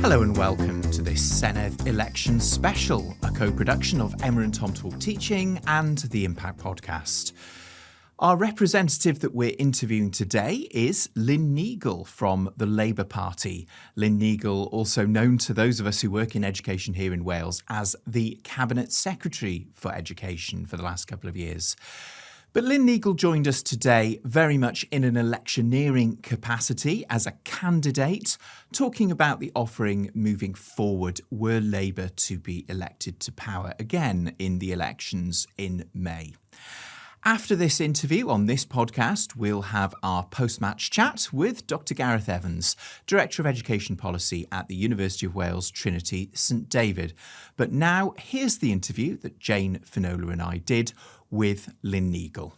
Hello and welcome to this Senedd Election Special, a co-production of Emma and Tom Talk Teaching and the Impact Podcast. Our representative that we're interviewing today is Lynne Neagle from the Labour Party. Lynne Neagle, also known to those of us who work in education here in Wales as the Cabinet Secretary for Education for the last couple of years. But Lynne Neagle joined us today very much in an electioneering capacity as a candidate, talking about the offering moving forward were Labour to be elected to power again in the elections in May. After this interview on this podcast, we'll have our post-match chat with Dr Gareth Evans, Director of Education Policy at the University of Wales, Trinity, St David. But now, here's the interview that Jane, Finola and I did with Lynne Neagle.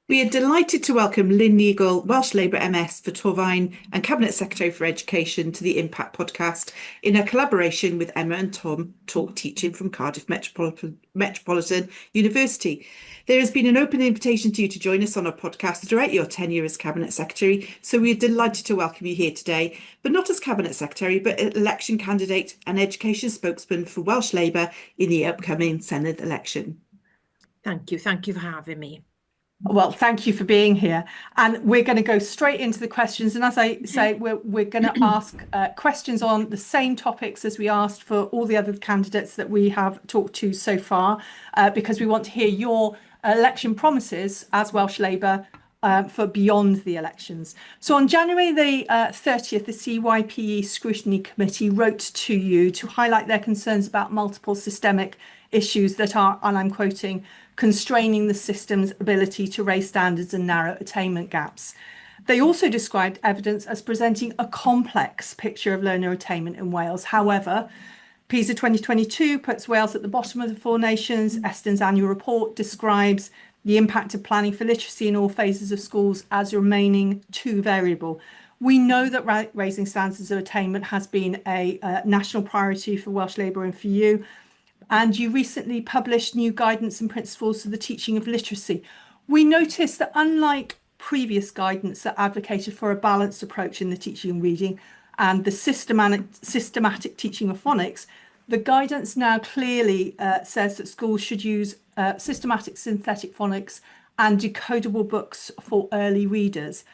We are delighted to welcome Lynne Neagle, Welsh Labour MS for Torfaen and Cabinet Secretary for Education to the Impact Podcast in a collaboration with Emma and Tom Talk Teaching from Cardiff Metropolitan University. There has been an open invitation to you to join us on our podcast throughout your tenure as Cabinet Secretary, so we are delighted to welcome you here today, but not as Cabinet Secretary, but election candidate and education spokesman for Welsh Labour in the upcoming Senedd election. Thank you for having me. Well, thank you for being here. And we're going to go straight into the questions. And as I say, we're going to ask questions on the same topics as we asked for all the other candidates that we have talked to so far, because we want to hear your election promises as Welsh Labour for beyond the elections. So on January the 30th, the CYPE Scrutiny Committee wrote to you to highlight their concerns about multiple systemic issues that are, and I'm quoting, constraining the system's ability to raise standards and narrow attainment gaps. They also described evidence as presenting a complex picture of learner attainment in Wales. However, PISA 2022 puts Wales at the bottom of the four nations. Eston's annual report describes the impact of planning for literacy in all phases of schools as remaining too variable. We know that raising standards of attainment has been a national priority for Welsh Labour and for you. And you recently published new guidance and principles for the teaching of literacy. We noticed that unlike previous guidance that advocated for a balanced approach in the teaching and reading and the systematic teaching of phonics, the guidance now clearly says that schools should use systematic synthetic phonics and decodable books for early readers.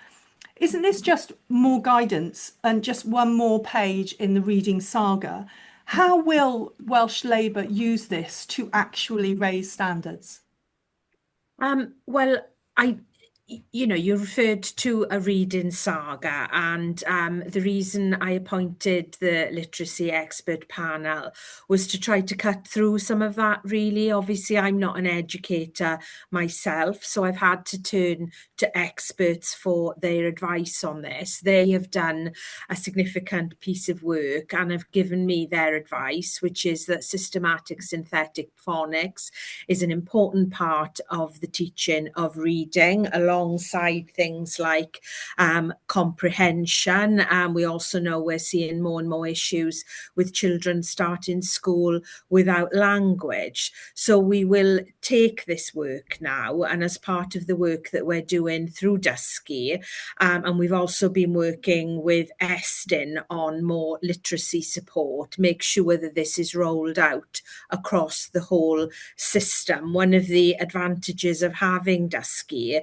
Isn't this just more guidance and just one more page in the reading saga? How will Welsh Labour use this to actually raise standards? You referred to a reading saga, and the reason I appointed the literacy expert panel was to try to cut through some of that, really. Obviously, I'm not an educator myself, so I've had to turn to experts for their advice on this. They have done a significant piece of work and have given me their advice, which is that systematic synthetic phonics is an important part of the teaching of reading, alongside things like comprehension. We also know we're seeing more and more issues with children starting school without language. So we will take this work now, and as part of the work that we're doing through Dysgu, and we've also been working with Eston on more literacy support, make sure that this is rolled out across the whole system. One of the advantages of having Dysgu,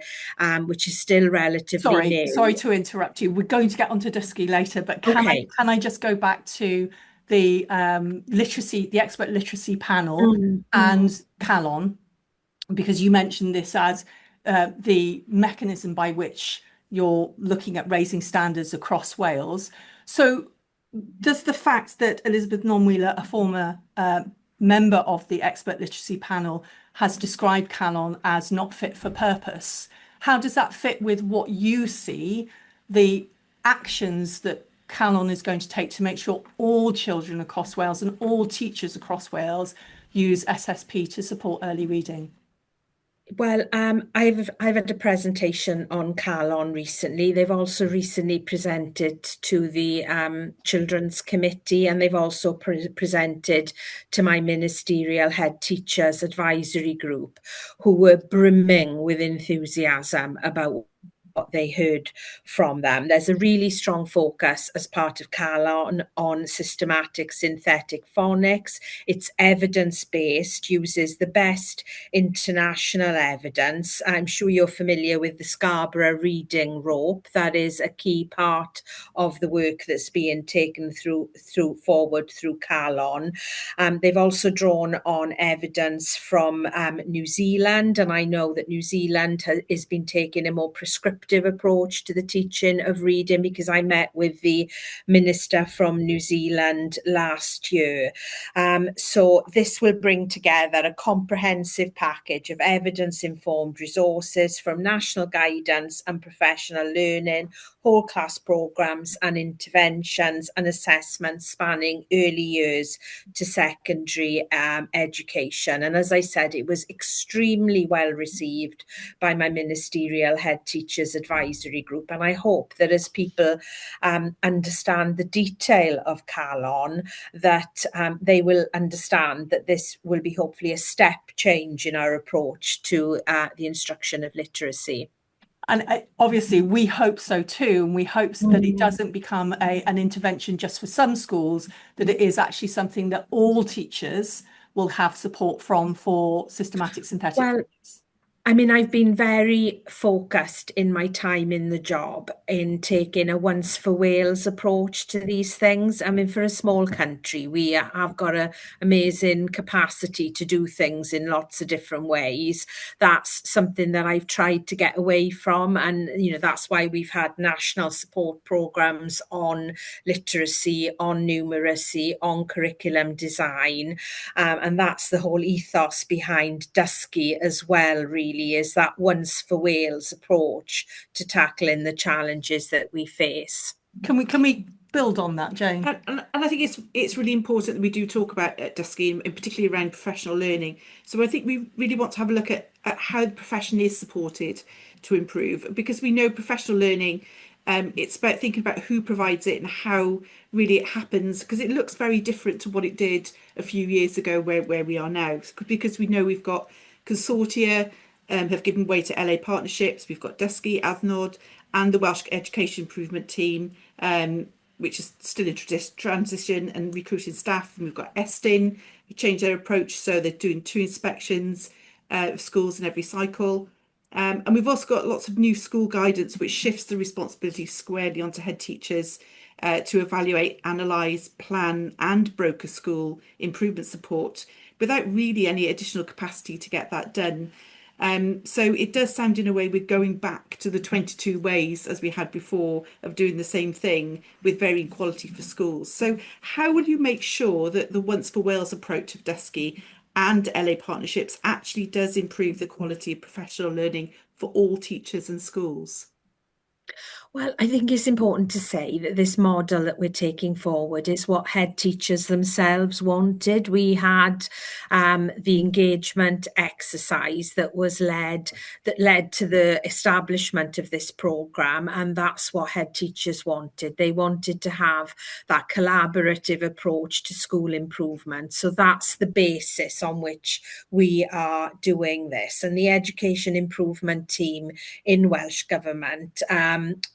which is still relatively new. Sorry to interrupt you. We're going to get onto Dysgu later, but can I just go back to the the expert literacy panel and Calon, because you mentioned this as the mechanism by which you're looking at raising standards across Wales. So does the fact that Elizabeth Nonwheeler, a former member of the expert literacy panel, has described Calon as not fit for purpose, how does that fit with what you see the actions that Calon is going to take to make sure all children across Wales and all teachers across Wales use SSP to support early reading? Well, I've had a presentation on Calon recently. They've also recently presented to the Children's Committee, and they've also presented to my ministerial head teachers advisory group, who were brimming with enthusiasm about what they heard from them. There's a really strong focus as part of CALON on systematic synthetic phonics. It's evidence-based, uses the best international evidence. I'm sure you're familiar with the Scarborough reading rope. That is a key part of the work that's being taken forward through CALON. They've also drawn on evidence from New Zealand, and I know that New Zealand has been taking a more prescriptive approach to the teaching of reading, because I met with the minister from New Zealand last year. So this will bring together a comprehensive package of evidence-informed resources from national guidance and professional learning, whole class programmes and interventions and assessments spanning early years to secondary education. And as I said, it was extremely well received by my ministerial head teachers advisory group. And I hope that as people understand the detail of CALON, that they will understand that this will be hopefully a step change in our approach to the instruction of literacy. And obviously, we hope so too. And we hope that it doesn't become an intervention just for some schools, that it is actually something that all teachers will have support from for systematic synthetic phonics. I mean, I've been very focused in my time in the job in taking a once for Wales approach to these things. I mean, for a small country, we have got an amazing capacity to do things in lots of different ways. That's something that I've tried to get away from. And, you know, that's why we've had national support programmes on literacy, on numeracy, on curriculum design. And that's the whole ethos behind Dysgu as well, really, is that once for Wales approach to tackling the challenges that we face. Can we build on that, Jane? And I think it's really important that we do talk about Dysgu, and particularly around professional learning. So I think we really want to have a look at how the profession is supported to improve, because we know professional learning, it's about thinking about who provides it and how really it happens, because it looks very different to what it did a few years ago where we are now, because we know we've got consortia have given way to LA partnerships. We've got Dysgu, Adnod, and the Welsh Education Improvement Team, which is still in transition and recruiting staff. And we've got Estin, who changed their approach, so they're doing 2 inspections of schools in every cycle. And we've also got lots of new school guidance, which shifts the responsibility squarely onto head teachers to evaluate, analyse, plan and broker school improvement support without really any additional capacity to get that done. So it does sound in a way we're going back to the 22 ways as we had before of doing the same thing with varying quality for schools. So how will you make sure that the Once for Wales approach of Dysgu and LA partnerships actually does improve the quality of professional learning for all teachers and schools? Well, I think it's important to say that this model that we're taking forward is what head teachers themselves wanted. We had the engagement exercise that led to the establishment of this programme, and that's what head teachers wanted. They wanted to have that collaborative approach to school improvement. So that's the basis on which we are doing this. And the Education Improvement Team in Welsh Government,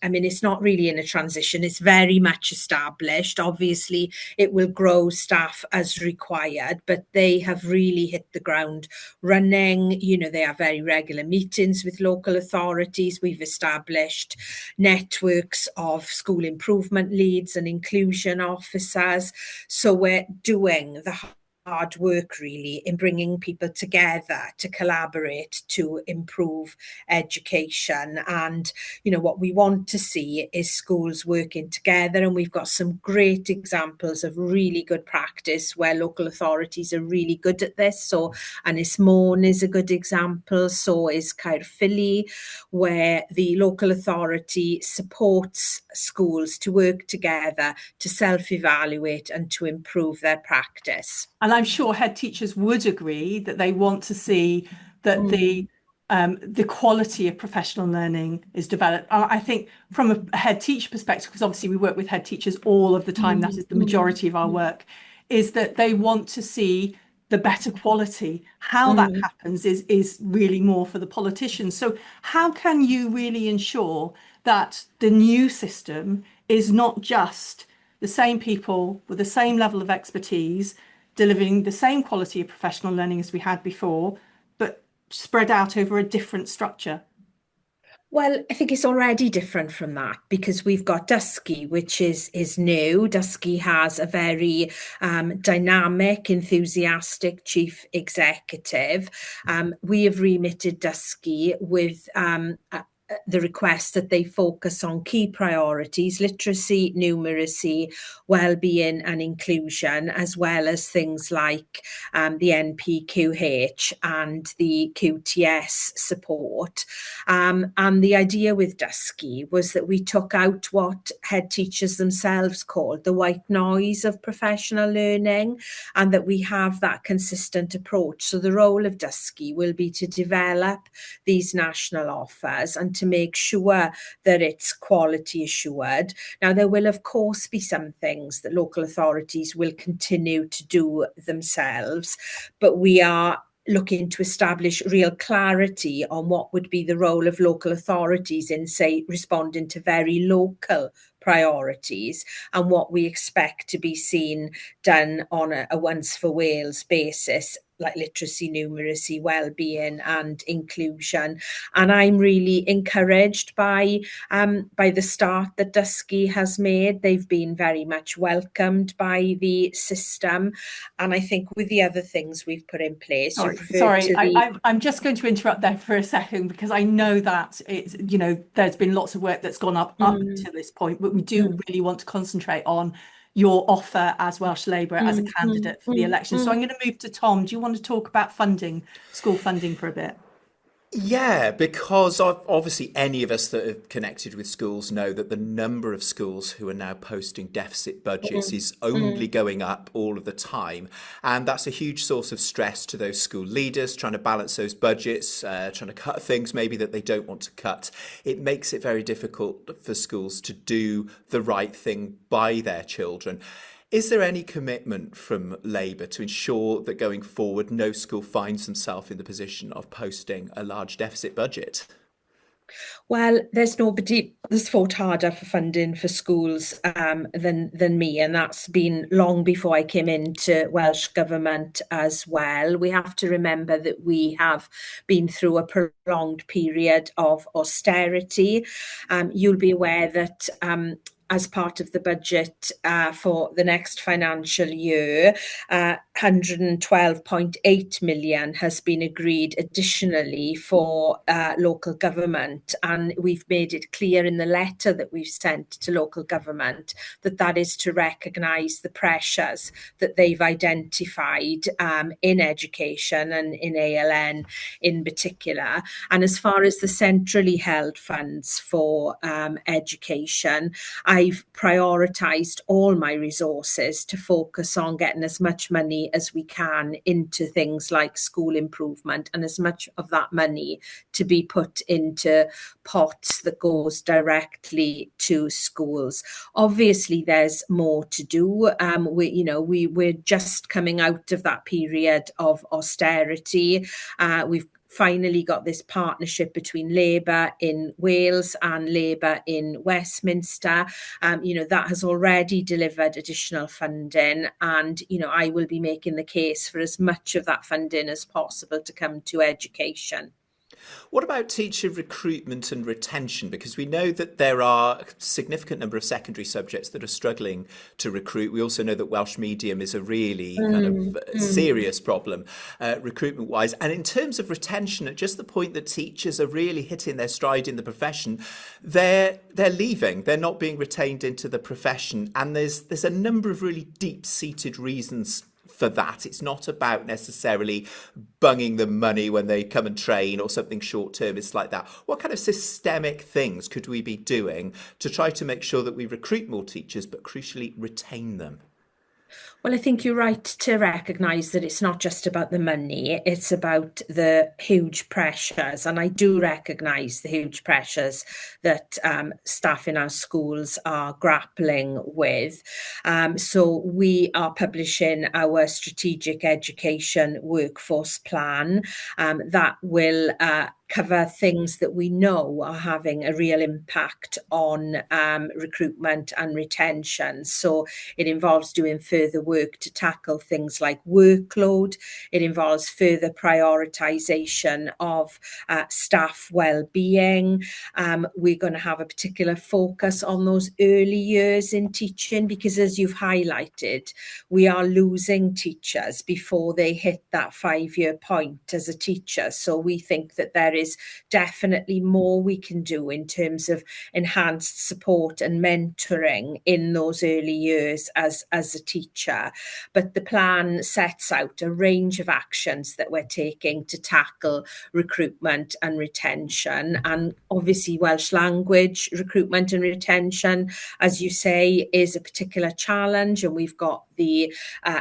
I mean, it's not really in a transition. It's very much established. Obviously, it will grow staff as required, but they have really hit the ground running. You know, they have very regular meetings with local authorities. We've established networks of school improvement leads and inclusion officers. So we're doing the hard work really in bringing people together to collaborate to improve education. And you know what we want to see is schools working together, and we've got some great examples of really good practice where local authorities are really good at this. So Ynys Môn is a good example, so is Caerphilly, where the local authority supports schools to work together to self-evaluate and to improve their practice. And I'm sure head teachers would agree that they want to see that the quality of professional learning is developed. I think from a head teacher perspective, because obviously we work with head teachers all of the time, that is the majority of our work, is that they want to see the better quality. How that happens is really more for the politicians. So how can you really ensure that the new system is not just the same people with the same level of expertise delivering the same quality of professional learning as we had before, but spread out over a different structure? Well, I think it's already different from that because we've got Dusky, which is new. Dusky has a very dynamic, enthusiastic chief executive. We have remitted Dusky with the request that they focus on key priorities: literacy, numeracy, well-being and inclusion, as well as things like the NPQH and the QTS support. And the idea with Dusky was that we took out what head teachers themselves called the white noise of professional learning, and that we have that consistent approach. So the role of Dusky will be to develop these national offers and to make sure that it's quality assured. Now, there will, of course, be some things that local authorities will continue to do themselves, but we are looking to establish real clarity on what would be the role of local authorities in, say, responding to very local priorities and what we expect to be seen done on a once for Wales basis, like literacy, numeracy, well-being and inclusion. And I'm really encouraged by the start that Dusky has made. They've been very much welcomed by the system. And I think with the other things we've put in place, I'm just going to interrupt there for a second, because I know that it's, there's been lots of work that's gone up to this point, but we do really want to concentrate on your offer as Welsh Labour as a candidate for the election. So I'm going to move to Tom. Do you want to talk about funding, school funding for a bit? Yeah, because obviously any of us that are connected with schools know that the number of schools who are now posting deficit budgets is only going up all of the time. And that's a huge source of stress to those school leaders trying to balance those budgets, trying to cut things maybe that they don't want to cut. It makes it very difficult for schools to do the right thing by their children. Is there any commitment from Labour to ensure that going forward no school finds themselves in the position of posting a large deficit budget? Well, there's nobody that's fought harder for funding for schools than me, and that's been long before I came into Welsh Government as well. We have to remember that we have been through a prolonged period of austerity. You'll be aware that as part of the budget for the next financial year, 112.8 million has been agreed additionally for local government. And we've made it clear in the letter that we've sent to local government that that is to recognise the pressures that they've identified in education and in ALN in particular. And as far as the centrally held funds for education, I've prioritised all my resources to focus on getting as much money as we can into things like school improvement, and as much of that money to be put into pots that goes directly to schools. Obviously, there's more to do. We're just coming out of that period of austerity. We've finally got this partnership between Labour in Wales and Labour in Westminster. That has already delivered additional funding, and I will be making the case for as much of that funding as possible to come to education. What about teacher recruitment and retention? Because we know that there are a significant number of secondary subjects that are struggling to recruit. We also know that Welsh medium is a really kind of serious problem recruitment-wise. And in terms of retention, at just the point that teachers are really hitting their stride in the profession, they're leaving. They're not being retained into the profession. And there's a number of really deep-seated reasons for that. It's not about necessarily bunging them money when they come and train or something short-term. It's like that. What kind of systemic things could we be doing to try to make sure that we recruit more teachers, but crucially retain them? Well, I think you're right to recognise that it's not just about the money, it's about the huge pressures. And I do recognise the huge pressures that staff in our schools are grappling with. So we are publishing our strategic education workforce plan that will cover things that we know are having a real impact on recruitment and retention. So it involves doing further work to tackle things like workload. It involves further prioritisation of staff well-being. We're going to have a particular focus on those early years in teaching, because as you've highlighted, we are losing teachers before they hit that 5-year point as a teacher. So we think that there is definitely more we can do in terms of enhanced support and mentoring in those early years as a teacher. But the plan sets out a range of actions that we're taking to tackle recruitment and retention. And obviously Welsh language recruitment and retention, as you say, is a particular challenge, and we've got the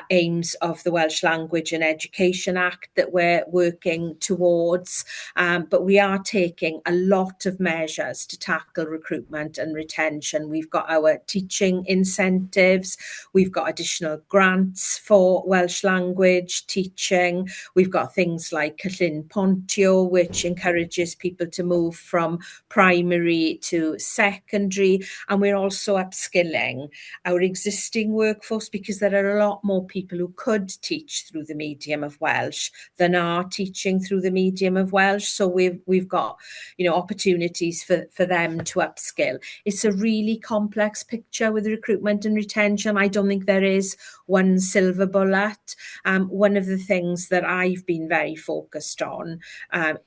aims of the Welsh Language and Education Act that we're working towards. But we are taking a lot of measures to tackle recruitment and retention. We've got our teaching incentives, we've got additional grants for Welsh language teaching, we've got things like Lynne Pontio, which encourages people to move from primary to secondary, and we're also upskilling our existing workforce, because there are a lot more people who could teach through the medium of Welsh than are teaching through the medium of Welsh. So we've got, opportunities for them to upskill. It's a really complex picture with recruitment and retention. I don't think there is one silver bullet. One of the things that I've been very focused on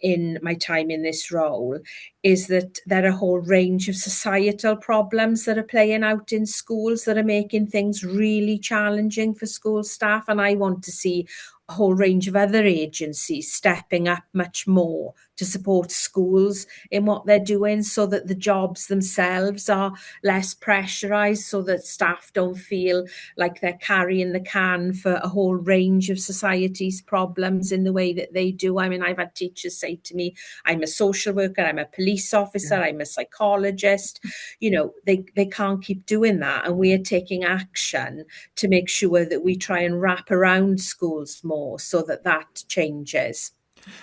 in my time in this role is that there are a whole range of societal problems that are playing out in schools that are making things really challenging for school staff. And I want to see a whole range of other agencies stepping up much more to support schools in what they're doing, so that the jobs themselves are less pressurised, so that staff don't feel like they're carrying the can for a whole range of society's problems in the way that they do. I mean, I've had teachers say to me, I'm a social worker, I'm a police officer, I'm a psychologist. They can't keep doing that. And we are taking action to make sure that we try and wrap around schools more so that changes.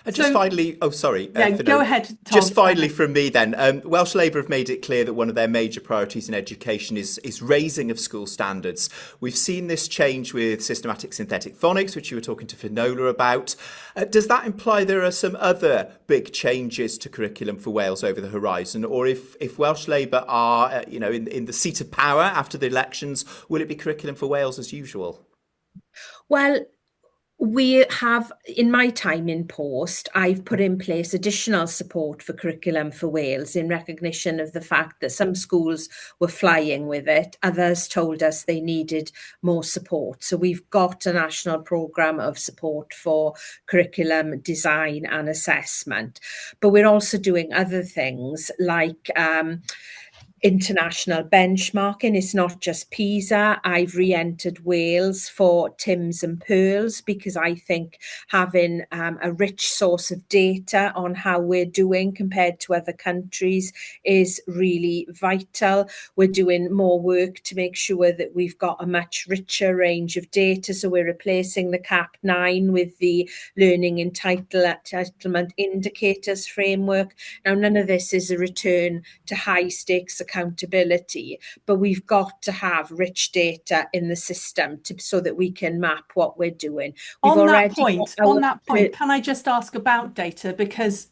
And just finally, go ahead, Tom. Just finally from me then, Welsh Labour have made it clear that one of their major priorities in education is raising of school standards. We've seen this change with systematic synthetic phonics, which you were talking to Finola about. Does that imply there are some other big changes to curriculum for Wales over the horizon? Or if Welsh Labour are, in the seat of power after the elections, will it be curriculum for Wales as usual? Well, we have, in my time in post, I've put in place additional support for Curriculum for Wales in recognition of the fact that some schools were flying with it. Others told us they needed more support. So we've got a national programme of support for curriculum design and assessment. But we're also doing other things like international benchmarking. It's not just PISA. I've re-entered Wales for TIMS and Pearls, because I think having a rich source of data on how we're doing compared to other countries is really vital. We're doing more work to make sure that we've got a much richer range of data. So we're replacing the CAP 9 with the Learning Entitlement Indicators framework. Now, none of this is a return to high stakes accountability, but we've got to have rich data in the system so that we can map what we're doing. On that point, can I just ask about data? Because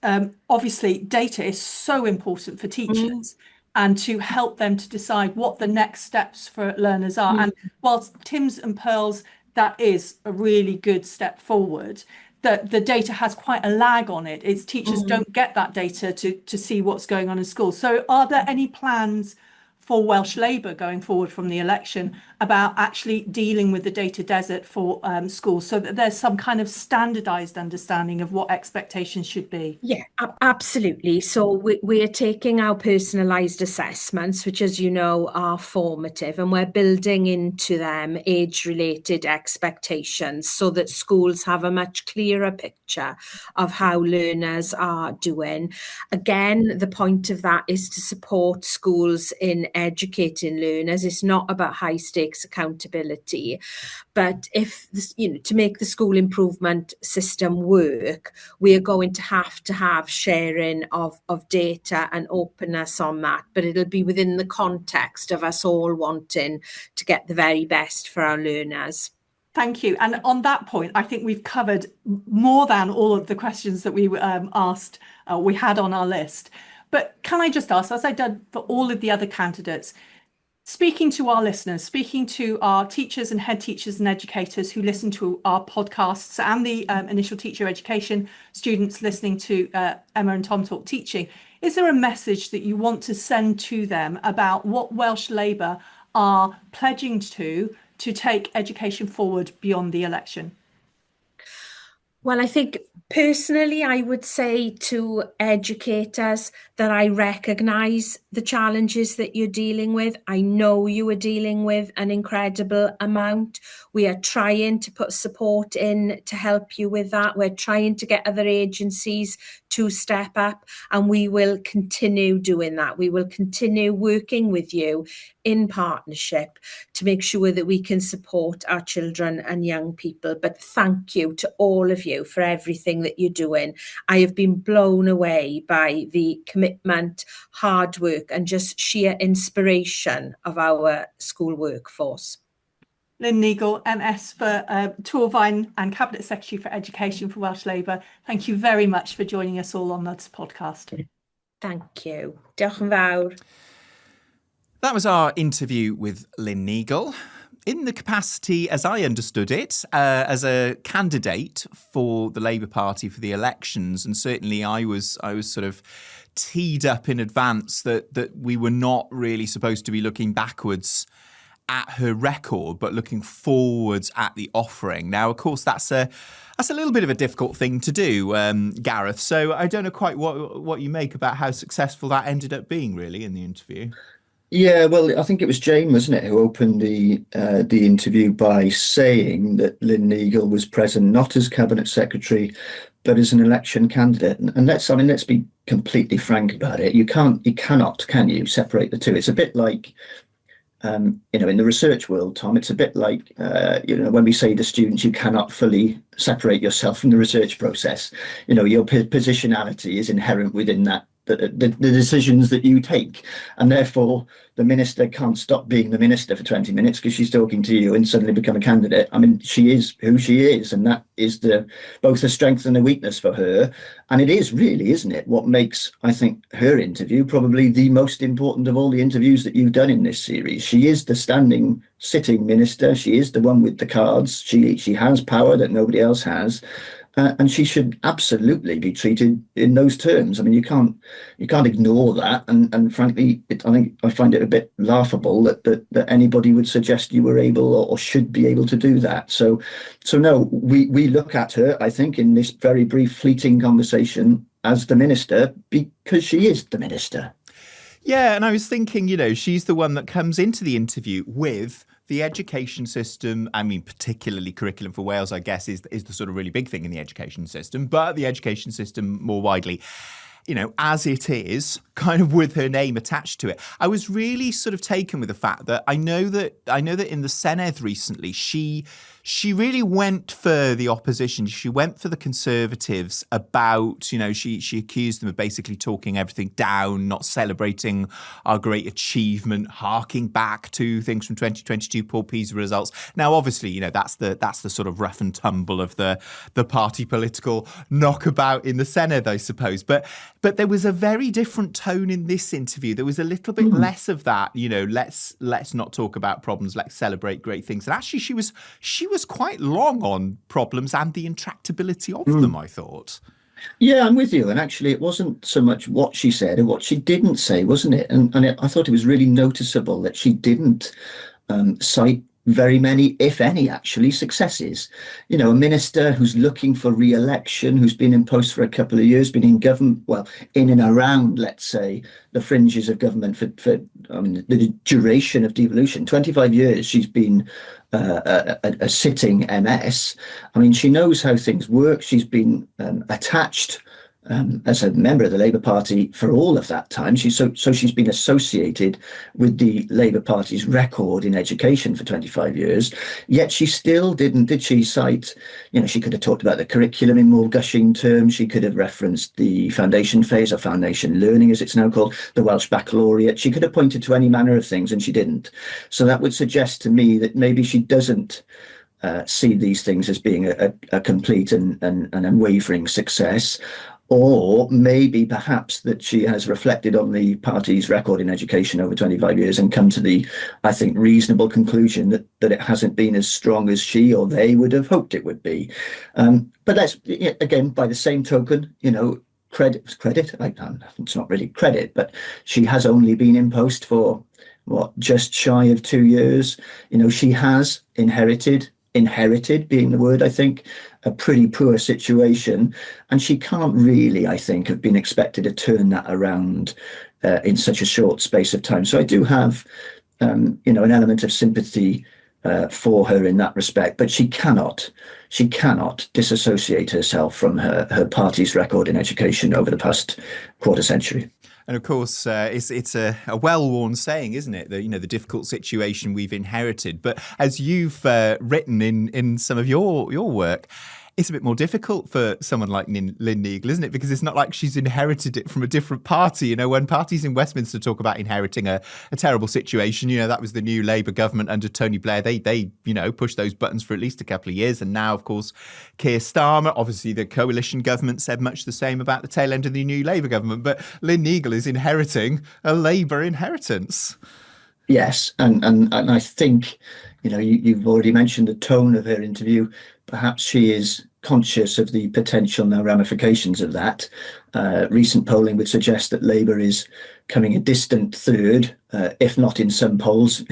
obviously data is so important for teachers and to help them to decide what the next steps for learners are. And whilst TIMS and Pearls, that is a really good step forward, the data has quite a lag on it. It's teachers don't get that data to see what's going on in school. So are there any plans for Welsh Labour going forward from the election about actually dealing with the data desert for schools, so that there's some kind of standardised understanding of what expectations should be? Yeah, absolutely. So we're taking our personalised assessments, which, as you know, are formative, and we're building into them age-related expectations so that schools have a much clearer picture of how learners are doing. Again, the point of that is to support schools in educating learners. It's not about high-stakes accountability. But if this, to make the school improvement system work, we are going to have sharing of data and openness on that. But it'll be within the context of us all wanting to get the very best for our learners. Thank you. And on that point, I think we've covered more than all of the questions that we asked, we had on our list. But can I just ask, as I did for all of the other candidates, speaking to our listeners, speaking to our teachers and head teachers and educators who listen to our podcasts, and the initial teacher education students listening to Emma and Tom Talk Teaching, is there a message that you want to send to them about what Welsh Labour are pledging to take education forward beyond the election? Well, I think personally, I would say to educators that I recognise the challenges that you're dealing with. I know you are dealing with an incredible amount. We are trying to put support in to help you with that. We're trying to get other agencies to step up, and we will continue doing that. We will continue working with you in partnership to make sure that we can support our children and young people. But thank you to all of you for everything that you're doing. I have been blown away by the commitment, hard work, and just sheer inspiration of our school workforce. Lynne Neagle, MS for Torfaen and Cabinet Secretary for Education for Welsh Labour. Thank you very much for joining us all on this podcast. Thank you. Diolch yn fawr. That was our interview with Lynne Neagle. In the capacity, as I understood it, as a candidate for the Labour Party for the elections, and certainly I was sort of teed up in advance that we were not really supposed to be looking backwards at her record, but looking forwards at the offering. Now, of course, that's a little bit of a difficult thing to do, Gareth. So I don't know quite what you make about how successful that ended up being, really, in the interview. Yeah, well, I think it was Jane, wasn't it, who opened the interview by saying that Lynne Neagle was present not as Cabinet Secretary, but as an election candidate. And let's be completely frank about it. You cannot, can you, separate the two? It's a bit like, in the research world, Tom, it's a bit like, when we say to students, you cannot fully separate yourself from the research process. Your positionality is inherent within that. The decisions that you take, and therefore the minister can't stop being the minister for 20 minutes because she's talking to you and suddenly become a candidate. I mean, she is who she is, and that is both a strength and a weakness for her. And it is really, isn't it, what makes, I think, her interview probably the most important of all the interviews that you've done in this series. She is the sitting minister. She is the one with the cards. She has power that nobody else has. And she should absolutely be treated in those terms. I mean, you can't ignore that. And frankly, I find it a bit laughable that anybody would suggest you were able or should be able to do that. So no, we look at her, I think, in this very brief, fleeting conversation as the minister because she is the minister. Yeah, and I was thinking, she's the one that comes into the interview with the education system. I mean, particularly curriculum for Wales, I guess, is the sort of really big thing in the education system, but the education system more widely, as it is, kind of with her name attached to it. I was really sort of taken with the fact that I know that in the Senedd recently, she really went for the opposition. She went for the Conservatives about, she accused them of basically talking everything down, not celebrating our great achievement, harking back to things from 2022 poor PISA results. Now, obviously, that's the sort of rough and tumble of the party political knockabout in the Senedd, I suppose. But there was a very different tone in this interview. There was a little bit less of that, let's not talk about problems, let's celebrate great things. And actually, she was quite long on problems and the intractability of them, I thought. Yeah, I'm with you. And actually, it wasn't so much what she said and what she didn't say, wasn't it? I thought it was really noticeable that she didn't cite very many, if any, actually, successes. You know, a minister who's looking for re-election, who's been in post for a couple of years, been in government, well, in and around, let's say, the fringes of government for the duration of devolution. 25 years she's been a sitting MS. I mean, she knows how things work. She's been attached as a member of the Labour Party for all of that time. She's been associated with the Labour Party's record in education for 25 years. Yet she still did she cite, you know, she could have talked about the curriculum in more gushing terms. She could have referenced the foundation phase or foundation learning, as it's now called, the Welsh Baccalaureate. She could have pointed to any manner of things, and she didn't. So that would suggest to me that maybe she doesn't see these things as being a complete and unwavering success. Or maybe perhaps that she has reflected on the party's record in education over 25 years and come to the, I think, reasonable conclusion that it hasn't been as strong as she or they would have hoped it would be. But that's, again, by the same token, you know, credit. It's not really credit, but she has only been in post for, just shy of 2 years. You know, she has inherited being the word, I think, a pretty poor situation, and she can't really, I think, have been expected to turn that around in such a short space of time. So I do have an element of sympathy for her in that respect, but she cannot disassociate herself from her party's record in education over the past quarter century. And of course, it's a well-worn saying, isn't it? The difficult situation we've inherited. But as you've written in some of your work, it's a bit more difficult for someone like Lynne Neagle, isn't it? Because it's not like she's inherited it from a different party. You know, when parties in Westminster talk about inheriting a terrible situation, you know, that was the new Labour government under Tony Blair. They pushed those buttons for at least a couple of years. And now, of course, Keir Starmer, obviously the coalition government, said much the same about the tail end of the new Labour government. But Lynne Neagle is inheriting a Labour inheritance. Yes, and I think, you know, you've already mentioned the tone of her interview. Perhaps she is conscious of the potential now ramifications of that. Recent polling would suggest that Labour is coming a distant third, if not in some polls,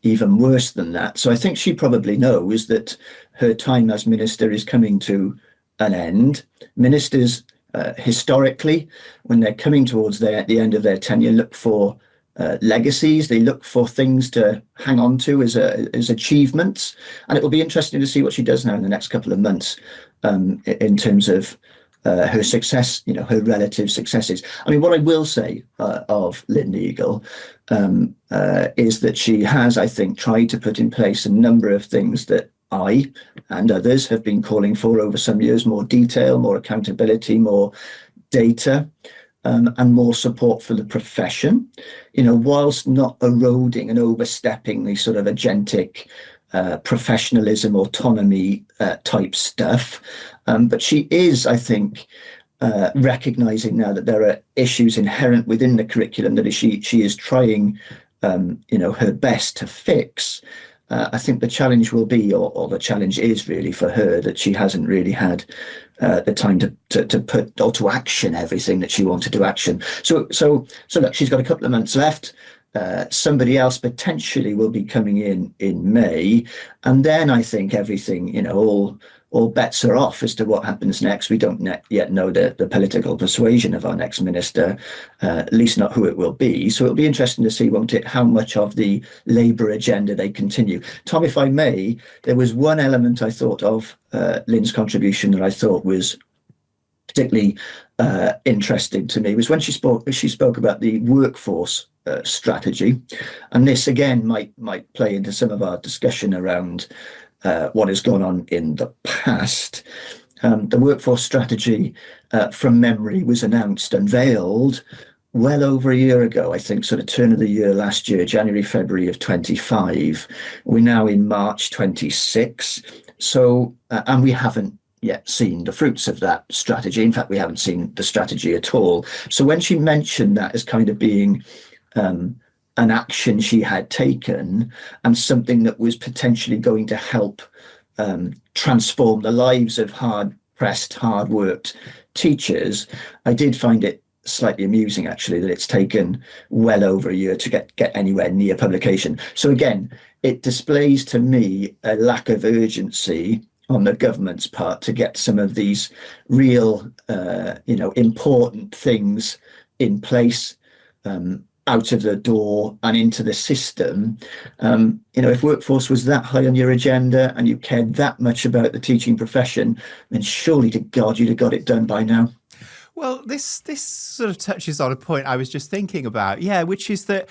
even worse than that. So I think she probably knows that her time as minister is coming to an end. Ministers, historically, when they're coming towards the end of their tenure, look for legacies. They look for things to hang on to as achievements, and it will be interesting to see what she does now in the next couple of months in terms of her success, you know, her relative successes. I mean, what I will say of Lynne Neagle is that she has, I think, tried to put in place a number of things that I and others have been calling for over some years: more detail, more accountability, more data. And more support for the profession, you know, whilst not eroding and overstepping the sort of agentic professionalism, autonomy type stuff. But she is, I think, recognising now that there are issues inherent within the curriculum that she is trying, her best to fix. I think the challenge will be, or the challenge is really for her, that she hasn't really had the time to put or to action everything that she wanted to action. So look, she's got a couple of months left. Somebody else potentially will be coming in May, and then I think everything, you know, all bets are off as to what happens next. We don't yet know the political persuasion of our next minister, at least not who it will be. So it'll be interesting to see, won't it, how much of the Labour agenda they continue. Tom, if I may, there was one element I thought of Lynne's contribution that I thought was particularly interesting to me, was when she spoke about the workforce strategy, and this again might play into some of our discussion around what has gone on in the past. The workforce strategy, from memory, was unveiled well over a year ago, I think, sort of turn of the year last year, January, February of 25. We're now in March 26. So, and we haven't yet seen the fruits of that strategy. In fact, we haven't seen the strategy at all. So when she mentioned that as kind of being an action she had taken and something that was potentially going to help transform the lives of hard pressed, hard-worked teachers. I did find it slightly amusing, actually, that it's taken well over a year to get anywhere near publication. So again, it displays to me a lack of urgency on the government's part to get some of these real, important things in place, out of the door and into the system. If workforce was that high on your agenda and you cared that much about the teaching profession, then surely to God you'd have got it done by now. Well, this sort of touches on a point I was just thinking about, which is that,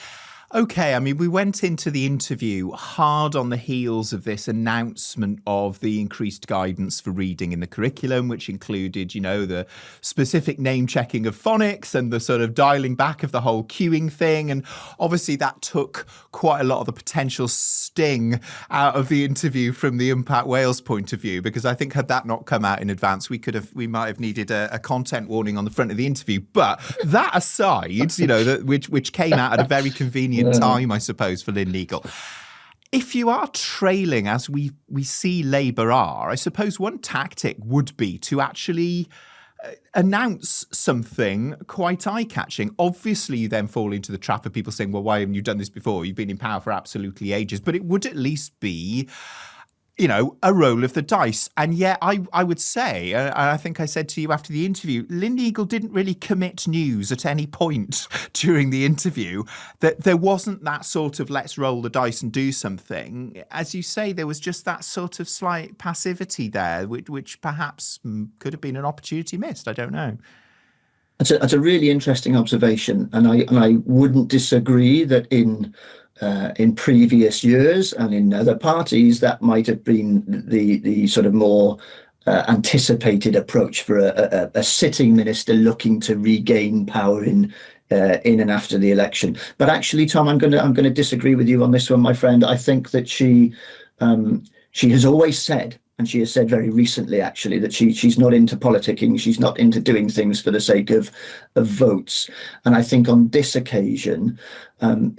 okay, I mean, we went into the interview hard on the heels of this announcement of the increased guidance for reading in the curriculum, which included, the specific name checking of phonics and the sort of dialing back of the whole queuing thing. And obviously that took quite a lot of the potential sting out of the interview from the Impact Wales point of view, because I think had that not come out in advance, we might have needed a content warning on the front of the interview. But that aside, which came out at a very convenient time, I suppose, for Lynne Neagle. If you are trailing, as we see Labour are, I suppose one tactic would be to actually announce something quite eye-catching. Obviously, you then fall into the trap of people saying, well, why haven't you done this before? You've been in power for absolutely ages. But it would at least be a roll of the dice. And yet I would say, and I think I said to you after the interview, Lynne Neagle didn't really commit news at any point during the interview, that there wasn't that sort of let's roll the dice and do something. As you say, there was just that sort of slight passivity there, which perhaps could have been an opportunity missed. I don't know. That's a really interesting observation. And I wouldn't disagree that in previous years and in other parties, that might have been the sort of more anticipated approach for a sitting minister looking to regain power in and after the election. But actually, Tom, I'm going to disagree with you on this one, my friend. I think that she has always said, and she has said very recently, actually, that she's not into politicking. She's not into doing things for the sake of votes. And I think on this occasion,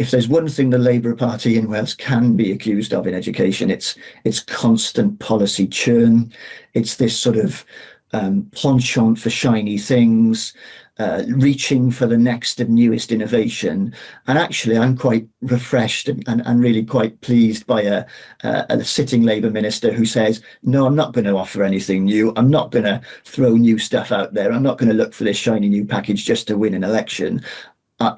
if there's one thing the Labour Party in Wales can be accused of in education, it's constant policy churn. It's this sort of penchant for shiny things, reaching for the next and newest innovation. And actually, I'm quite refreshed and really quite pleased by a sitting Labour minister who says, no, I'm not going to offer anything new. I'm not going to throw new stuff out there. I'm not going to look for this shiny new package just to win an election.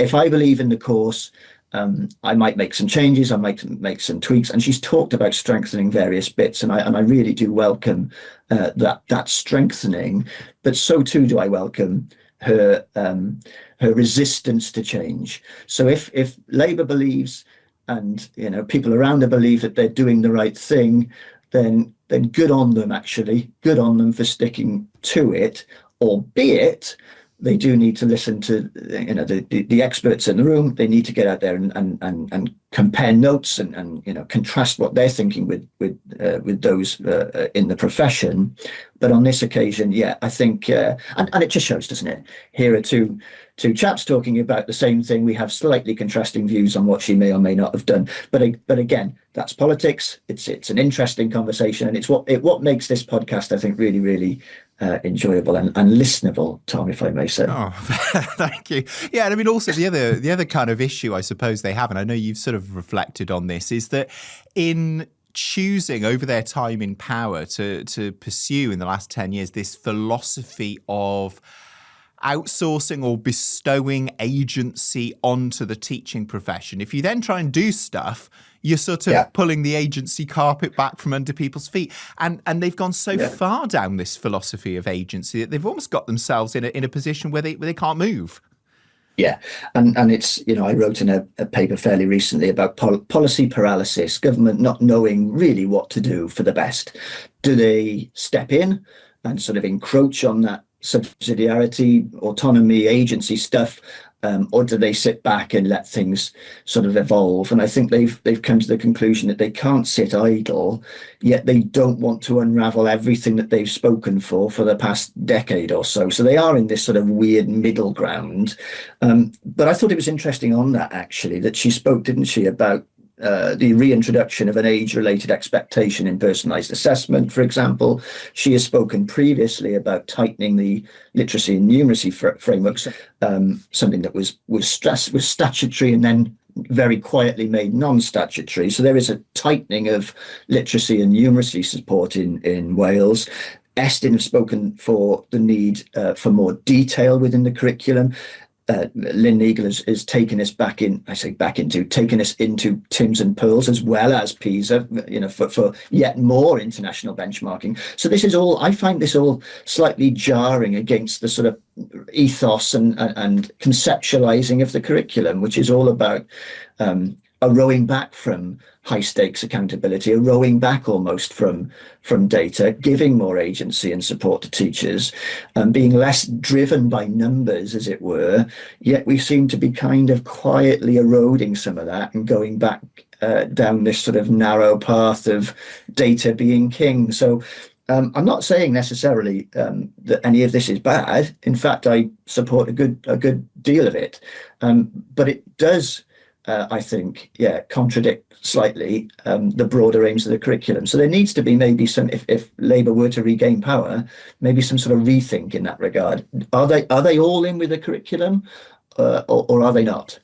If I believe in the course, I might make some changes, I might make some tweaks. And she's talked about strengthening various bits. And I really do welcome that strengthening. But so too do I welcome her resistance to change. So if Labour believes, and people around her believe that they're doing the right thing, then good on them. Actually, good on them for sticking to it. Albeit they do need to listen to the experts in the room. They need to get out there and compare notes and contrast what they're thinking with those in the profession. But on this occasion, I think and it just shows, doesn't it? Here are two chaps talking about the same thing. We have slightly contrasting views on what she may or may not have done. But again, that's politics. It's an interesting conversation, and it's what makes this podcast, I think, really, really enjoyable and listenable, Tom, if I may say. Oh, thank you. Yeah, and I mean, also the other kind of issue I suppose they have, and I know you've sort of reflected on this, is that in choosing over their time in power to pursue in the last 10 years this philosophy of outsourcing or bestowing agency onto the teaching profession, if you then try and do stuff, you're sort of pulling the agency carpet back from under people's feet. And they've gone so far down this philosophy of agency that they've almost got themselves in a position where they can't move. Yeah, and it's, I wrote in a paper fairly recently about policy paralysis, government not knowing really what to do for the best. Do they step in and sort of encroach on that subsidiarity, autonomy, agency stuff, or do they sit back and let things sort of evolve? And I think they've come to the conclusion that they can't sit idle, yet they don't want to unravel everything that they've spoken for the past decade or so. So they are in this sort of weird middle ground. But I thought it was interesting on that, actually, that she spoke, didn't she, about the reintroduction of an age-related expectation in personalised assessment, for example. She has spoken previously about tightening the literacy and numeracy frameworks, something that was statutory and then very quietly made non-statutory. So there is a tightening of literacy and numeracy support in Wales. Estyn have spoken for the need for more detail within the curriculum. Lynne Neagle has taken us taken us into TIMSS and Pearls as well as PISA, for yet more international benchmarking. So this is all, I find this all slightly jarring against the sort of ethos and conceptualizing of the curriculum, which is all about a rowing back from high stakes accountability, a rowing back almost from data, giving more agency and support to teachers, and being less driven by numbers, as it were. Yet we seem to be kind of quietly eroding some of that and going back down this sort of narrow path of data being king. So I'm not saying necessarily that any of this is bad. In fact, I support a good deal of it, but it does, I think, contradict slightly the broader aims of the curriculum. So there needs to be maybe some, if Labour were to regain power, maybe some sort of rethink in that regard. Are they all in with the curriculum, or are they not?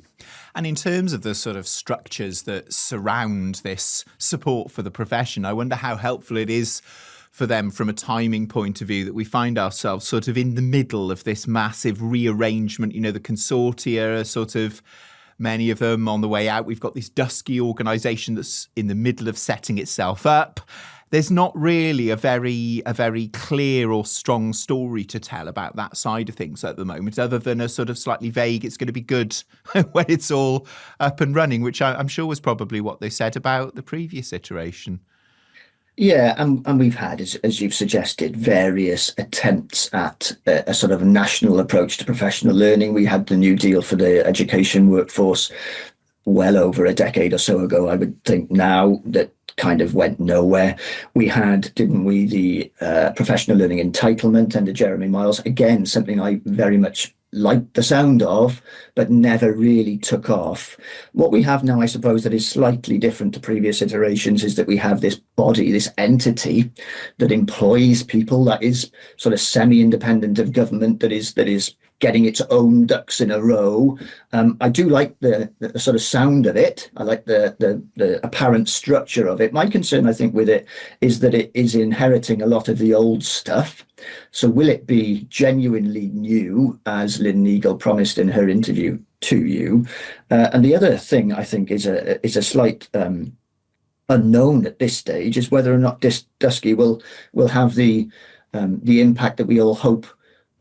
And in terms of the sort of structures that surround this support for the profession, I wonder how helpful it is for them from a timing point of view that we find ourselves sort of in the middle of this massive rearrangement. The consortia are sort of, many of them on the way out. We've got this dusky organisation that's in the middle of setting itself up. There's not really a very clear or strong story to tell about that side of things at the moment, other than a sort of slightly vague, it's going to be good when it's all up and running, which I'm sure was probably what they said about the previous iteration. Yeah, and we've had, as you've suggested, various attempts at a sort of national approach to professional learning. We had the New Deal for the education workforce well over a decade or so ago, I would think now, that kind of went nowhere. We had, didn't we, the professional learning entitlement under Jeremy Miles. Again, something I very much liked the sound of, but never really took off. What we have now, I suppose, that is slightly different to previous iterations is that we have this body, this entity that employs people, that is sort of semi-independent of government, that is getting its own ducks in a row. I do like the sort of sound of it. I like the apparent structure of it. My concern, I think, with it is that it is inheriting a lot of the old stuff. So will it be genuinely new, as Lynne Neagle promised in her interview to you? And the other thing I think is a slight unknown at this stage is whether or not Dusky will have the impact that we all hope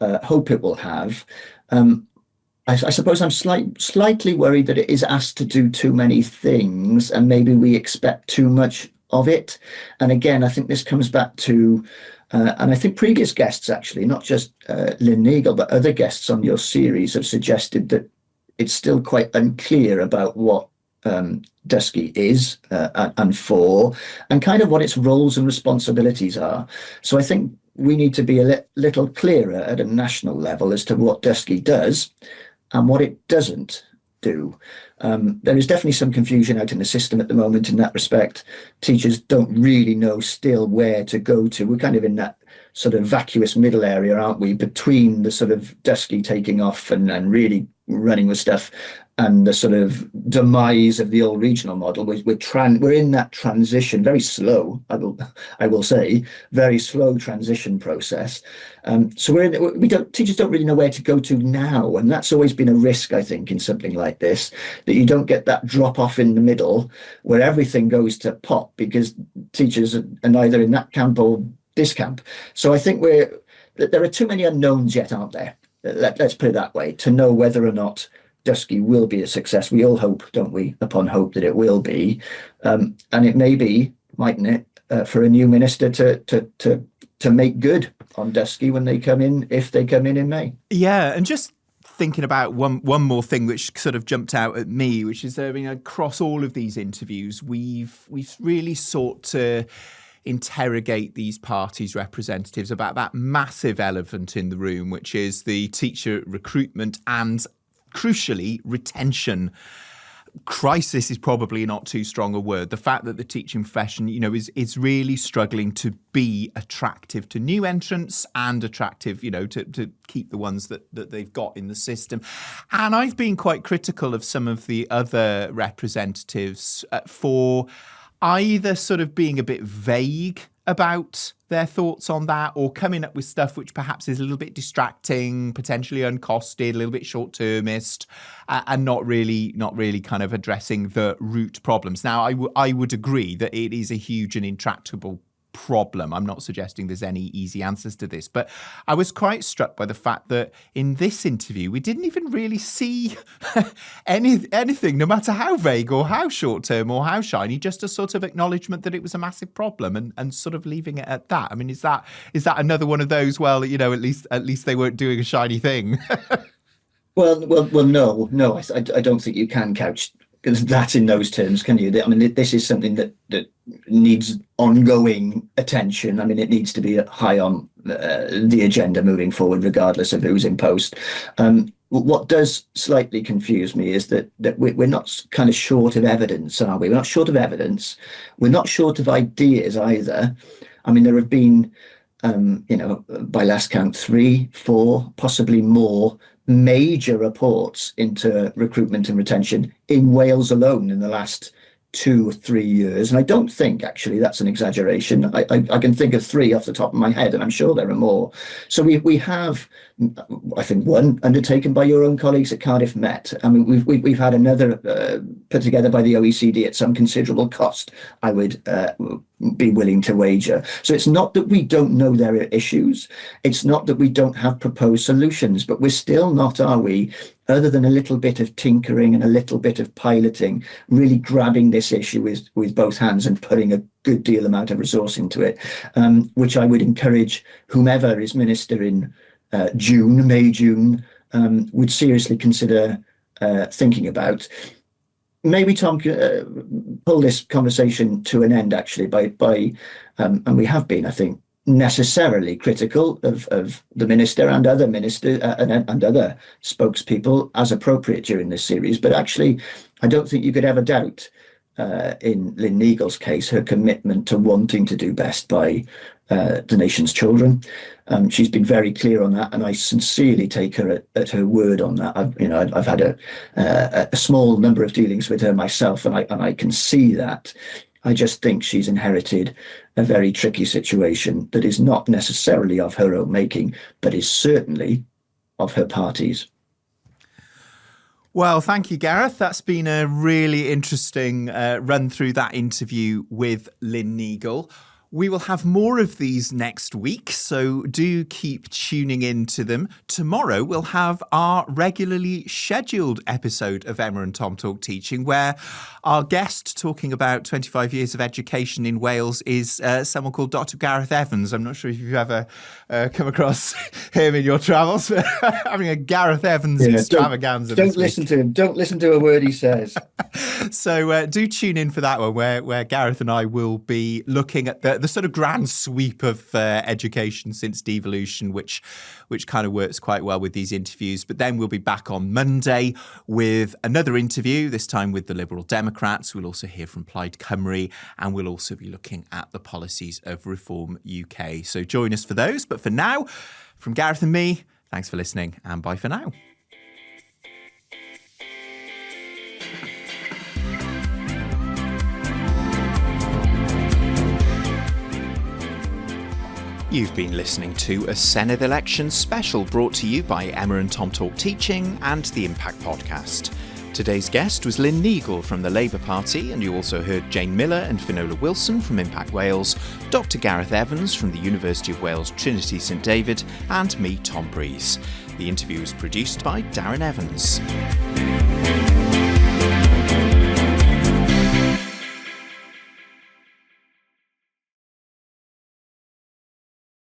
it will have. I suppose I'm slightly worried that it is asked to do too many things, and maybe we expect too much of it. And again, I think this comes back to, and I think previous guests, actually, not just Lynne Neagle, but other guests on your series have suggested that it's still quite unclear about what Dusky is and for, and kind of what its roles and responsibilities are. So I think we need to be a little clearer at a national level as to what Dusky does and what it doesn't do. There is definitely some confusion out in the system at the moment in that respect. Teachers don't really know still where to go to. We're kind of in that sort of vacuous middle area, aren't we, between the sort of Dusky taking off and really running with stuff and the sort of demise of the old regional model. We're in that transition, very slow, I will say, very slow transition process. So teachers don't really know where to go to now, and that's always been a risk, I think, in something like this, that you don't get that drop off in the middle where everything goes to pot because teachers are neither in that camp or this camp. So I think there are too many unknowns yet, aren't there? Let's put it that way, to know whether or not Dusky will be a success. We all hope, don't we, upon hope that it will be. And it may be, mightn't it, for a new minister to make good on Dusky when they come in, if they come in May. Yeah, and just thinking about one more thing which sort of jumped out at me, which is across all of these interviews, we've really sought to interrogate these parties' representatives about that massive elephant in the room, which is the teacher recruitment and, crucially, retention. crisis is probably not too strong a word. The fact that the teaching profession, is really struggling to be attractive to new entrants and attractive, to keep the ones that they've got in the system. And I've been quite critical of some of the other representatives for either sort of being a bit vague about their thoughts on that, or coming up with stuff which perhaps is a little bit distracting, potentially uncosted, a little bit short-termist, and not really kind of addressing the root problems. Now, I would agree that it is a huge and intractable problem. I'm not suggesting there's any easy answers to this, but I was quite struck by the fact that in this interview, we didn't even really see anything, no matter how vague or how short-term or how shiny, just a sort of acknowledgement that it was a massive problem and sort of leaving it at that. I mean, is that another one of those, well, at least they weren't doing a shiny thing? Well, no, I don't think you can couch that in those terms, can you? I mean, this is something that needs ongoing attention. I mean, it needs to be high on the agenda moving forward, regardless of who's in post. What does slightly confuse me is that we're not kind of short of evidence, are we? We're not short of evidence. We're not short of ideas either. I mean, there have been, by last count, 3, 4, possibly more major reports into recruitment and retention in Wales alone in the last 2 or 3 years. And I don't think actually that's an exaggeration. I can think of 3 off the top of my head, and I'm sure there are more. So we have, I think, one undertaken by your own colleagues at Cardiff Met. I mean, we've had another put together by the OECD at some considerable cost, I would be willing to wager. So it's not that we don't know there are issues. It's not that we don't have proposed solutions, but we're still not, are we, other than a little bit of tinkering and a little bit of piloting, really grabbing this issue with both hands and putting a good deal amount of resource into it, which I would encourage whomever is minister in May, June, would seriously consider thinking about. Maybe Tom pull this conversation to an end actually by and we have been, I think, necessarily critical of the minister and other ministers and other spokespeople as appropriate during this series. But actually, I don't think you could ever doubt in Lynne Neagle's case her commitment to wanting to do best by the nation's children. She's been very clear on that, and I sincerely take her at her word on that. I've had a small number of dealings with her myself, and I can see that. I just think she's inherited a very tricky situation that is not necessarily of her own making, but is certainly of her party's. Well, thank you, Gareth. That's been a really interesting run through that interview with Lynne Neagle. We will have more of these next week, so do keep tuning in to them. Tomorrow we'll have our regularly scheduled episode of Emma and Tom Talk Teaching, where our guest talking about 25 years of education in Wales is someone called Dr Gareth Evans. I'm not sure if you've ever come across him in your travels, but having a Gareth Evans extravaganza. Don't listen to him. Don't listen to a word he says. So do tune in for that one, where Gareth and I will be looking at the sort of grand sweep of education since devolution, which kind of works quite well with these interviews. But then we'll be back on Monday with another interview, this time with the Liberal Democrats. We'll also hear from Plaid Cymru, and we'll also be looking at the policies of Reform UK. So join us for those. But for now, from Gareth and me, thanks for listening, and bye for now. You've been listening to a Senedd Election Special brought to you by Emma and Tom Talk Teaching and the Impact Podcast. Today's guest was Lynne Neagle from the Labour Party, and you also heard Jane Miller and Finola Wilson from Impact Wales, Dr Gareth Evans from the University of Wales Trinity St David, and me, Tom Breeze. The interview was produced by Darren Evans.